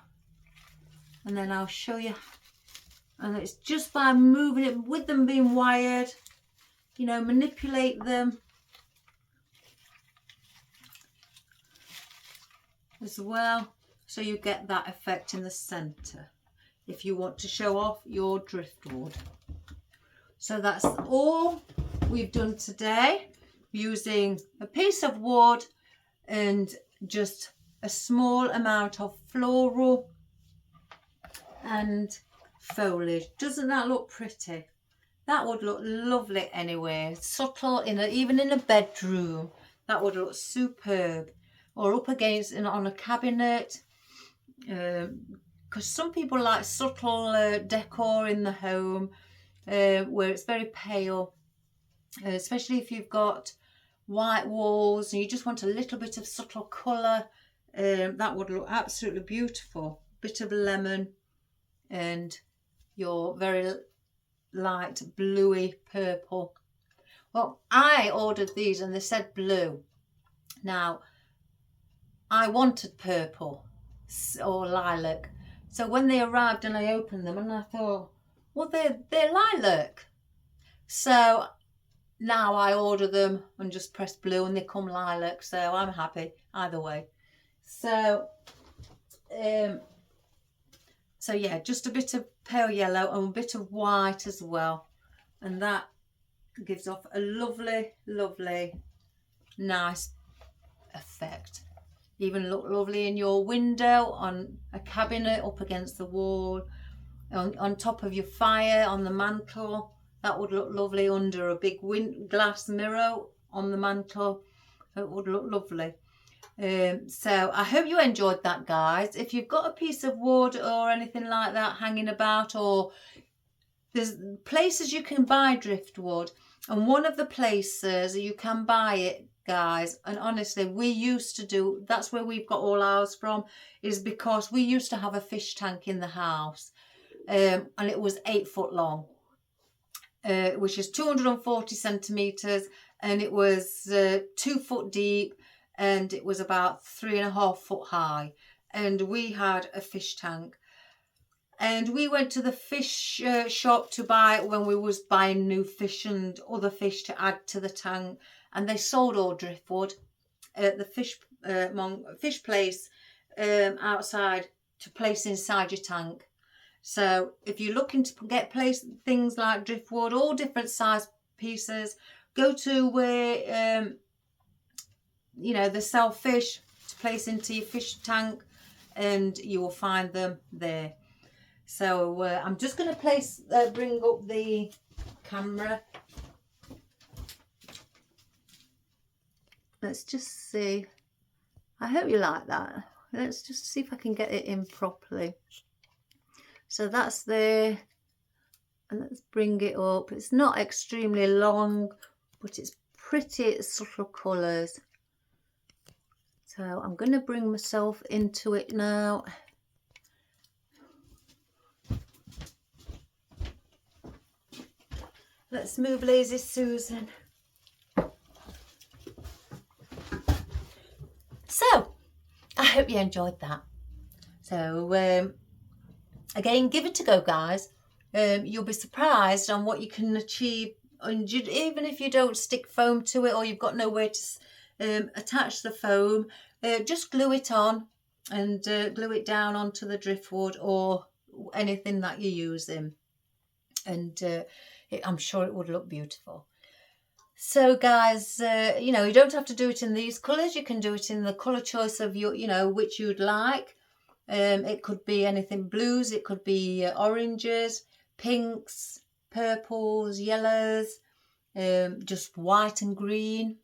and then I'll show you. And it's just by moving it with them being wired, you know, manipulate them as well, so you get that effect in the center if you want to show off your driftwood. So that's all we've done today, using a piece of wood and just a small amount of floral and foliage. Doesn't that look pretty? That would look lovely anyway, subtle, even in a bedroom. That would look superb, or up against on a cabinet, because some people like subtle decor in the home, where it's very pale, especially if you've got white walls and you just want a little bit of subtle colour. That would look absolutely beautiful. Bit of lemon and your very light bluey purple. Well, I ordered these and they said blue. Now, I wanted purple or lilac. So when they arrived and I opened them, and I thought, well, they're lilac. So now I order them and just press blue and they come lilac. So I'm happy either way. So, so yeah, just a bit of pale yellow and a bit of white as well. And that gives off a lovely, lovely, nice effect. Even look lovely in your window, on a cabinet, up against the wall, on top of your fire, on the mantle. That would look lovely under a big glass mirror on the mantle. It would look lovely. So I hope you enjoyed that, guys. If you've got a piece of wood or anything like that hanging about, or there's places you can buy driftwood, and one of the places you can buy it, guys, and honestly, we used to do, that's where we've got all ours from, is because we used to have a fish tank in the house, and it was 8 foot long, which is 240 centimeters, and it was 2 foot deep, and it was about 3.5 foot high, and we had a fish tank. And we went to the fish shop to buy it when we was buying new fish and other fish to add to the tank. And they sold all driftwood at the fish place outside to place inside your tank. So if you're looking to get things like driftwood, all different size pieces, go to where you know, they sell fish to place into your fish tank, and you will find them there. So I'm just going to bring up the camera. Let's just see. I hope you like that. Let's just see if I can get it in properly. So that's there. And let's bring it up. It's not extremely long, but it's pretty subtle colours. So I'm going to bring myself into it now. Let's move Lazy Susan. So, I hope you enjoyed that. So, again, give it a go, guys. You'll be surprised on what you can achieve. And even if you don't stick foam to it, or you've got nowhere to attach the foam, just glue it on and glue it down onto the driftwood or anything that you're using. And I'm sure it would look beautiful. So guys, you know, you don't have to do it in these colours. You can do it in the colour choice of your, you know, which you'd like. It could be anything blues. It could be oranges, pinks, purples, yellows, just white and green.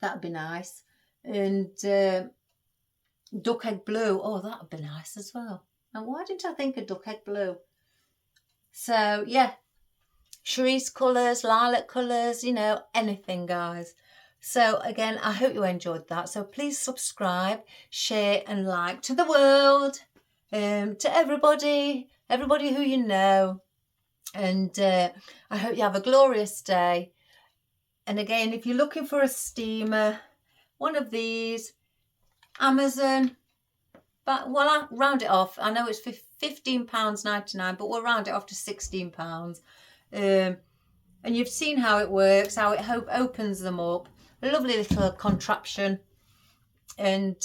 That'd be nice. And duck egg blue. Oh, that'd be nice as well. And why didn't I think of duck egg blue? So yeah. Cerise colours, lilac colours, you know, anything, guys. So again, I hope you enjoyed that. So please subscribe, share and like to the world, to everybody who you know. And I hope you have a glorious day. And again, if you're looking for a steamer, one of these, Amazon, but well, I'll round it off. I know it's £15.99, but we'll round it off to £16. And you've seen how it works, how it opens them up. A lovely little contraption. And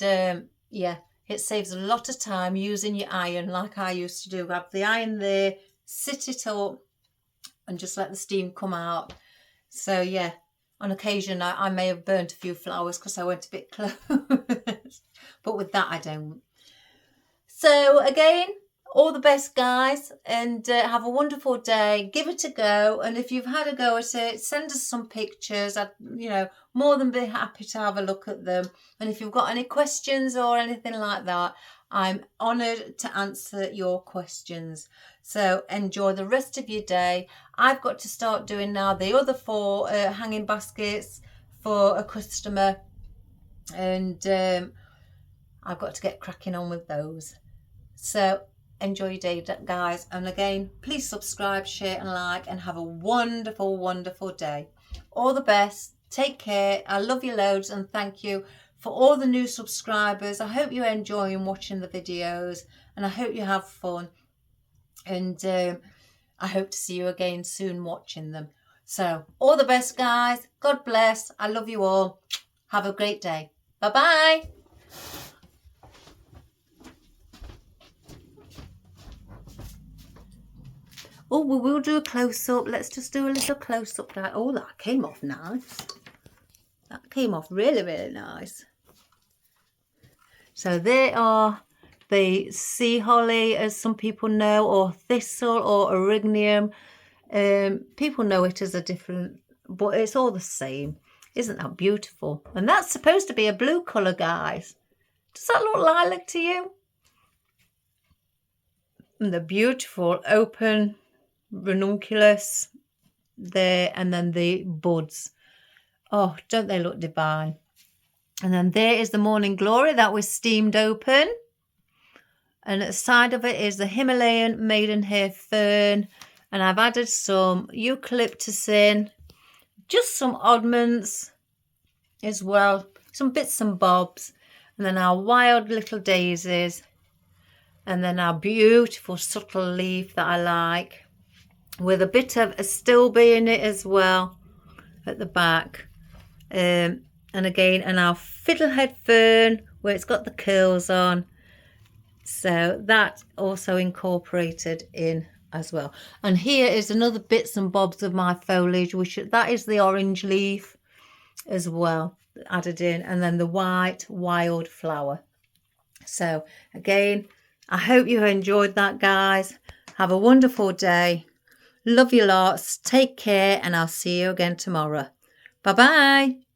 yeah, it saves a lot of time using your iron like I used to do. Have the iron there, sit it up and just let the steam come out. So yeah, on occasion I may have burnt a few flowers because I went a bit close. But with that I don't. So again, all the best, guys, and have a wonderful day. Give it a go, and if you've had a go at it, send us some pictures. I'd, you know, more than be happy to have a look at them. And if you've got any questions or anything like that, I'm honoured to answer your questions. So enjoy the rest of your day. I've got to start doing now the other 4 hanging baskets for a customer, and I've got to get cracking on with those. So enjoy your day, guys, and again, please subscribe, share and like, and have a wonderful, wonderful day. All the best. Take care. I love you loads, and thank you for all the new subscribers. I hope you're enjoying watching the videos, and I hope you have fun, and I hope to see you again soon watching them. So all the best, guys. God bless. I love you all. Have a great day. Bye bye. Oh, we will do a close-up. Let's just do a little close-up. Oh, that came off nice. That came off really, really nice. So there are the sea holly, as some people know, or thistle or erygnium. People know it as a different, but it's all the same. Isn't that beautiful? And that's supposed to be a blue colour, guys. Does that look lilac to you? And the beautiful open ranunculus there, and then the buds. Oh, don't they look divine? And then there is the morning glory that was steamed open, and at the side of it is the Himalayan maidenhair fern, and I've added some eucalyptus in, just some oddments as well, some bits and bobs, and then our wild little daisies, and then our beautiful subtle leaf that I like, with a bit of a stilby in it as well at the back, and again, and our fiddlehead fern where it's got the curls on. So that also incorporated in as well. And here is another bits and bobs of my foliage, which that is the orange leaf as well added in, and then the white wildflower. So again, I hope you enjoyed that, guys. Have a wonderful day. Love you lots. Take care, and I'll see you again tomorrow. Bye bye.